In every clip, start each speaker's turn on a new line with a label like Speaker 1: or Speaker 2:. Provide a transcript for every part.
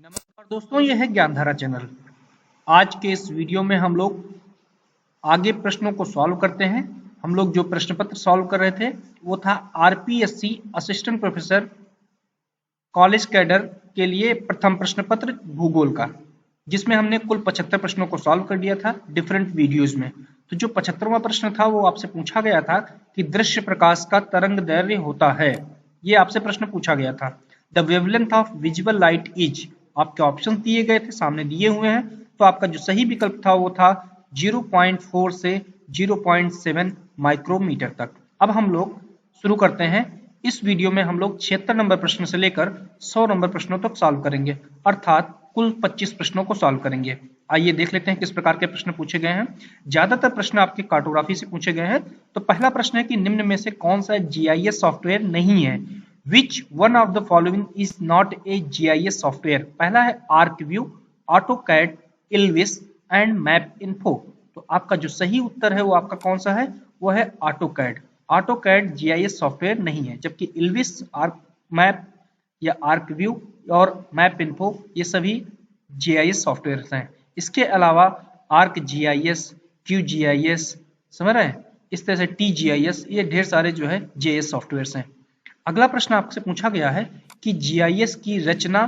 Speaker 1: नमस्कार दोस्तों, यह है ज्ञानधारा चैनल। आज के इस वीडियो में हम लोग आगे प्रश्नों को सॉल्व करते हैं। हम लोग जो प्रश्न पत्र सॉल्व कर रहे थे वो था RPSC assistant professor college cadre के लिए प्रथम प्रश्न पत्र भूगोल का, जिसमें हमने कुल 75 प्रश्नों को सॉल्व कर दिया था डिफरेंट वीडियोज में। तो जो 75वां प्रश्न था वो आपसे पूछा गया था कि दृश्य प्रकाश का तरंग दैर्घ्य होता है। ये आपसे प्रश्न पूछा गया था। The wavelength of visible light is, आपके ऑप्शन दिए गए थे, सामने दिए हुए हैं। तो आपका जो सही विकल्प था वो था 0.4 से 0.7 माइक्रोमीटर तक। अब हम लोग शुरू करते हैं। इस वीडियो में हम लोग 76 नंबर प्रश्न से लेकर 100 नंबर प्रश्नों तक सॉल्व करेंगे, अर्थात कुल 25 प्रश्नों को सॉल्व करेंगे। आइए देख लेते हैं किस प्रकार के प्रश्न पूछे गए हैं। ज्यादातर प्रश्न आपके कार्टोग्राफी से पूछे गए हैं। तो पहला प्रश्न है कि निम्न में से कौन सा जीआईएस सॉफ्टवेयर नहीं है। Which one of the following is not a GIS software? पहला है ArcView, AutoCAD, Ilvis and MapInfo। तो आपका जो सही उत्तर है वो आपका कौन सा है, वो है AutoCAD। AutoCAD GIS सॉफ्टवेयर नहीं है, जबकि Ilvis, ArcMap या ArcView और MapInfo ये सभी GIS सॉफ्टवेयर हैं। इसके अलावा ArcGIS, QGIS, समझ रहे हैं, इस तरह से TGIS, ये ढेर सारे जो है GIS सॉफ्टवेयर हैं। अगला प्रश्न आपसे पूछा गया है कि जीआईएस की रचना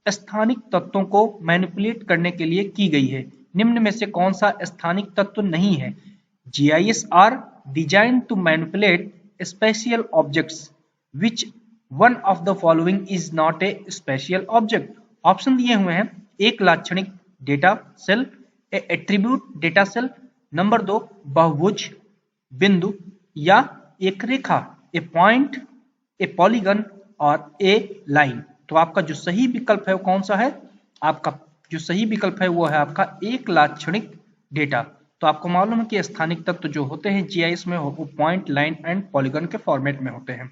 Speaker 1: स्थानिक तत्वों को मैनिपुलेट करने के लिए की गई है। निम्न में से कौन सा स्थानिक तत्व नहीं है। GIS are design to manipulate spatial objects, which one of the following is not a spatial object. Option दिए हुए हैं, एक लाक्षणिक data cell, a attribute data cell, number 2 बहुभुज बिंदु या एक रेखा, ए पॉइंट, ए पॉलीगन और ए लाइन। तो आपका जो सही विकल्प है वो कौन सा है, आपका जो सही विकल्प है वो है आपका एक लाक्षणिक डेटा। तो आपको मालूम है कि स्थानिक तत्व जो होते हैं जीआईएस में वो पॉइंट, लाइन एंड पॉलीगन के फॉर्मेट में होते हैं।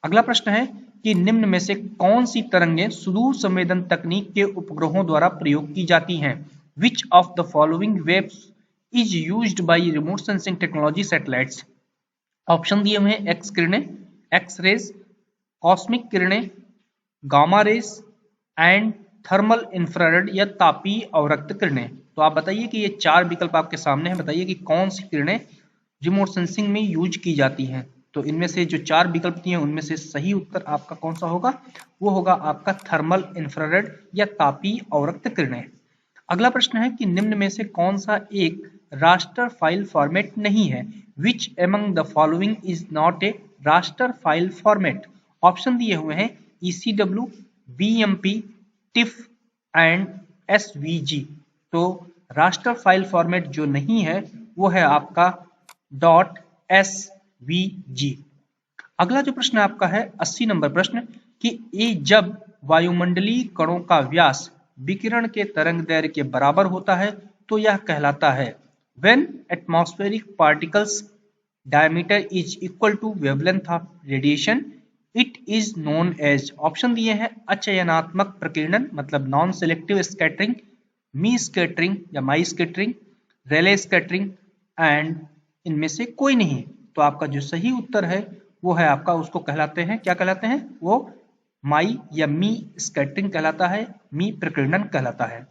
Speaker 1: अगला प्रश्न है कि निम्न में से कौन सी तरंगें सुदूर संवेदन तकनीक के उपग्रहों द्वारा प्रयोग की जाती हैं। Which of the following waves is used by remote sensing technology satellites. Option दिए हुए हैं, एक्स किरणें, एक्स रेज, कॉस्मिक किरणें, gamma rays and thermal infrared या तापीय अवरक्त किरणें। तो आप बताइए कि ये चार विकल्प आपके सामने हैं, बताइए कि कौन सी किरणें रिमोट सेंसिंग में यूज की जाती हैं। तो इनमें से जो चार विकल्प दिए हैं उनमें से सही उत्तर आपका कौन सा होगा, वो होगा आपका थर्मल इंफ्रारेड या तापीय अवरक्त किरणें। अगला प्रश्न है कि निम्न में से कौन सा एक रास्टर फाइल फॉर्मेट नहीं है। Which among the following is not A raster file format. Option दिए हुए हैं, ECW, BMP, TIFF and SVG। तो रास्टर फाइल फॉर्मेट जो नहीं है वो है आपका .SVG। अगला जो प्रश्न आपका है 80 नंबर प्रश्न कि जब वायुमंडलीय कणों का व्यास विकिरण के तरंग दैर्घ्य के बराबर होता है तो यह कहलाता है। When atmospheric particles diameter is equal to wavelength of radiation, it is known as। Option दिए हैं, अचयनात्मक प्रकीर्णन मतलब नॉन सेलेक्टिव स्कैटरिंग, मी स्कैटरिंग या माई स्कैटरिंग, रेले स्कैटरिंग एंड इनमें से कोई नहीं। तो आपका जो सही उत्तर है वो है आपका, उसको कहलाते हैं, क्या कहलाते हैं, वो माई या मी स्कैटरिंग कहलाता है, मी प्रकीर्णन कहलाता है।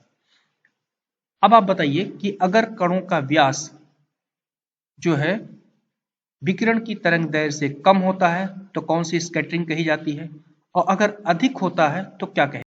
Speaker 1: अब आप बताइए कि अगर कणों का व्यास जो है विकिरण की तरंग दैर्घ्य से कम होता है तो कौन सी स्कैटरिंग कही जाती है, और अगर अधिक होता है तो क्या कहे